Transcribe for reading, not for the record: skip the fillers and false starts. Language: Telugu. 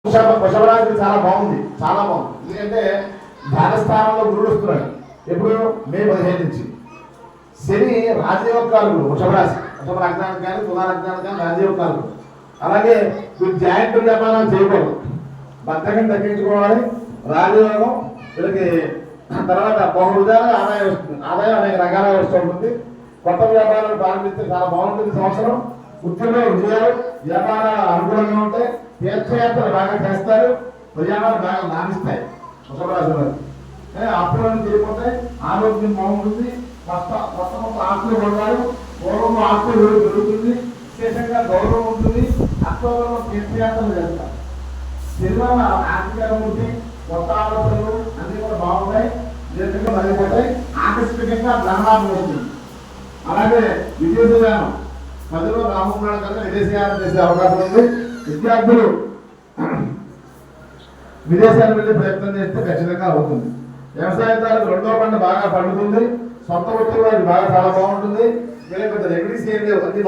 వృషభరాశి చాలా బాగుంది, చాలా బాగుంది. ఎందుకంటే ధ్యానస్థానంలో గురుడు వస్తున్నాడు ఎప్పుడు మే 15 నుంచి. శని రాజయోగకారకుడు వృషభరాశి, వృషభ లగ్నానికి కానీ తులా లగ్నానికి కానీ రాజయోగకారకుడు. అలాగే వీళ్ళు జాయింట్ వ్యాపారాలు చేయకూడదు, బద్ధకం తగ్గించుకోవాలి. రాజయోగం వీళ్ళకి తర్వాత బహువిధాలుగా ఆదాయం వస్తుంది, ఆదాయం అనేక రకాలుగా వస్తూ ఉంటుంది. కొత్త వ్యాపారాలు ప్రారంభిస్తే చాలా బాగుంటుంది సంవత్సరం. వృత్తిలో విజయాలు, వ్యాపారాలు అనుకూలంగా ఉంటాయి. తీర్థయాత్రలు బాగా చేస్తారు, ప్రయాణాలు బాగా లాభిస్తాయి. వృషభరాశి అప్పులను చేయకపోతాయి, ఆరోగ్యం బాగుంటుంది. కొత్త ఆస్తులు కొడతారు, పూర్వం ఆస్తులు పెరుగుతుంది, విశేషంగా గౌరవం ఉంటుంది. అక్టోబర్లో తీర్థయాత్రలు చేస్తారు. సినిమాల ఆర్థిక ఉంటుంది, కొత్త ఆలోచనలు అన్ని కూడా బాగుంటాయి, దీర్ఘంగా మరిగిపోతాయి. ఆకస్మికంగా ధనలాభం వస్తుంది. అలాగే విదేశయానం, 10లో రామకుమార్ కనుక విదేశయానం చేసే అవకాశం ఉంది. విద్యార్థులు విదేశాలకు వెళ్ళి ప్రయత్నం చేస్తే ఖచ్చితంగా అవుతుంది. వ్యవసాయదారులకు 2వ పంట బాగా పండుతుంది. సొంత వచ్చే వారికి బాగా చాలా బాగుంటుంది. వీళ్ళకి పెద్ద రెమెడీస్ ఏం లేవు, అన్ని